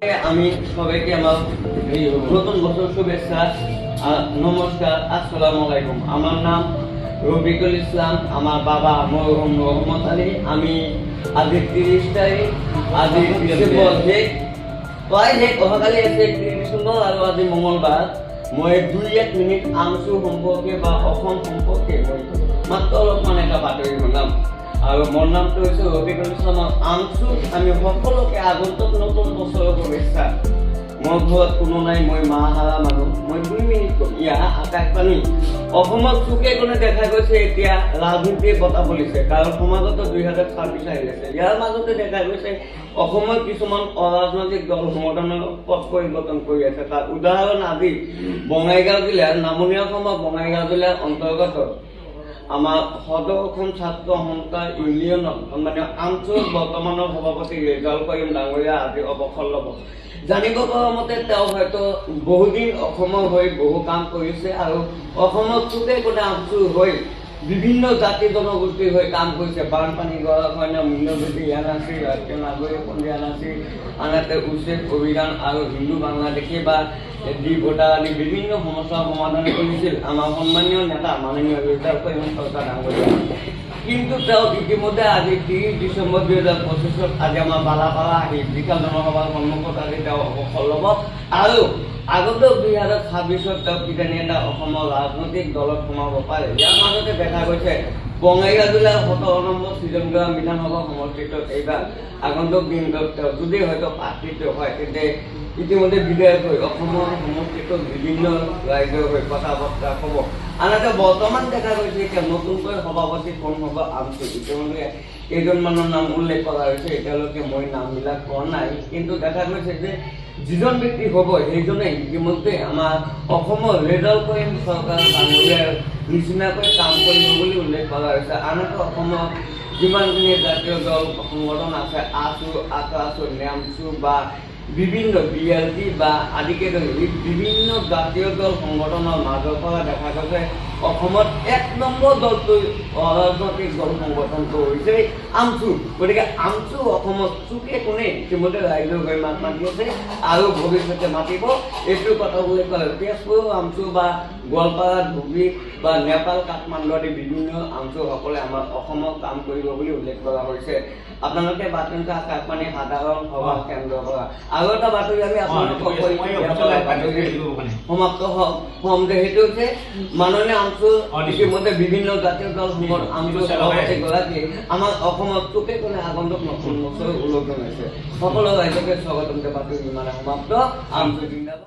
আমি সবাইকে আমার এই নতুন বছর শুভেচ্ছা নমস্কার, আসসালামু আলাইকুম। আমার নাম রফিকুল ইসলাম, আমার বাবা মরহুম রহমত আলী। আমি আজি 30 তারিখ আজি ডিসেম্বৰ প্ৰায় অহাকালি আছে 30 ডিসেম্বৰ আৰু আজি মঙ্গলবাৰ। মই 2-1 মিনিট আমচু সম্পৰ্কে বা অসম সম্পৰ্কে মই মাত্ৰ অলপমান এটা বাতৰি শুনাম। আৰু মোৰ নামটো হৈছে ৰফিকুল ইছলাম। আমচু আমি সকলোকে আগন্তুক নতুন বছৰৰ শুভেচ্ছা। মোৰ ঘৰত কোনো নাই, মই মাহাৰা মানুহ। মই 2 মিনিট কম। ইয়াৰ আকাশবাণী অসমত চুকে কোণে দেখা গৈছে এতিয়া ৰাজনীতিয়ে বঁটা বলিছে, কাৰণ সমাজত 2026 আহি আছে। ইয়াৰ মাজতে দেখা গৈছে অসমৰ কিছুমান অৰাজনৈতিক দল সংগঠনৰ পথ পৰিৱৰ্তন কৰি আছে। তাৰ উদাহৰণ আজি বঙাইগাঁও জিলাৰ নামনি অসমৰ বঙাইগাঁও জিলাৰ অন্তৰ্গত আমাৰ সদৰ অসম ছাত্ৰ সন্থা ইউনিয়নত মানে আমচুৰ বৰ্তমানৰ সভাপতি ৰেজাউল কৰিম ডাঙৰীয়া আজি অৱসৰ ল'ব। জানিব পৰা মতে তেওঁ হয়তো বহুদিন অসমৰ হৈ বহু কাম কৰিছে আৰু অসমত চুকে কোণে আমচুৰ হৈ বিভিন্ন জাতি জনগোষ্ঠীৰ হৈ কাম কৰিছে। বানপানী গৰাখহনীয়া, মূল্যবৃদ্ধি ইয়াত আছিল, ৰাষ্ট্ৰীয় নাগৰিক পঞ্জীয়ন আছিল, আনহাতে উচ্ছেদ অভিযান আৰু হিন্দু বাংলাদেশী বা ভোটা আদি বিভিন্ন সমস্যাৰ সমাধান কৰিছিল আমাৰ সন্মানীয় নেতা মাননীয় ৰেজাউল কৰিম চৰকাৰ ডাঙৰীয়া। কিন্তু তেওঁ ইতিমধ্যে আজি 30 ডিচেম্বৰ 2025 আজি আমাৰ বালাপাৰা আহি বিশাল জনসভাৰ সন্মুখত আজি তেওঁ অৱসৰ ল'ব আৰু আগন্তুক 2026 তেওঁ কিজানি এটা অসমৰ ৰাজনৈতিক দলত সোমাব পাৰে। ইয়াৰ মাজতে দেখা গৈছে বঙাইগাঁও জিলাৰ 17 নম্বৰ ছিজনগাঁও বিধানসভা সমষ্টিত এইবাৰ আগন্তুক দিনটোত তেওঁ যদি হয়তো প্ৰাৰ্থিত হয় তেন্তে ইতিমধ্যে বিধায়ক হৈ অসমৰ সমষ্টিত বিভিন্ন ৰাইজৰ হৈ কথা বতৰা হ'ব। আনহাতে বৰ্তমান দেখা গৈছে এতিয়া নতুনকৈ সভাপতি কোন হ'ব আমচু। ইতিমধ্যে কেইজনমানৰ নাম উল্লেখ কৰা হৈছে, এতিয়ালৈকে মই নামবিলাক কোৱা নাই, কিন্তু দেখা গৈছে যে যিজন ব্যক্তি হ'ব সেইজনে ইতিমধ্যে আমাৰ অসমৰ ৰেজাউল কৰিম চৰকাৰ ডাঙৰীয়াৰ নিচিনাকৈ কাম কৰিব বুলি উল্লেখ কৰা হৈছে। আনহাতে অসমৰ যিমানখিনি জাতীয় দল সংগঠন আছে, আছু, আকাছু, নামচু বা বিভিন্ন BLP বা আদিকে ধৰি বিভিন্ন জাতীয় দল সংগঠনৰ মাজৰ পৰা দেখা গৈছে অসমত 1 নম্বৰ দলটো অৰাজনৈতিক দল সংগঠনটো হৈছে আমচু। গতিকে আমচু অসমত চুকে কোণে ইতিমধ্যে ৰাইজৰ হৈ মাত মাতি আছে আৰু ভৱিষ্যতে মাতিব। এইটো কথা উল্লেখ কৰা হৈছে তেজপুৰ আমচু বা গোৱালপাৰা, ধুবুৰী বা নেপাল, কাঠমাণ্ডু আদি বিভিন্ন আমচুসকলে আমাৰ অসমত কাম কৰিব বুলি উল্লেখ কৰা হৈছে। আপোনালোকে বাতৰিটো আকাশবাণী সাধাৰণ সভা কেন্দ্ৰৰ পৰা। আৰু এটা বাতৰি আমি আপোনালোকক সমাপ্ত হ'ম যে সেইটো হৈছে মাননীয় আমচু ইতিমধ্যে বিভিন্ন জাতীয় দল আমচু সভাপতিগৰাকী আমাৰ অসমত চুকে কোণে আগন্তুক নতুন বছৰ উল্লেখ হৈছে। সকলো ৰাইজকে স্বাগতম যে বাতৰি ইমানে সমাপ্ত। আমচু জিন্দাবাদ।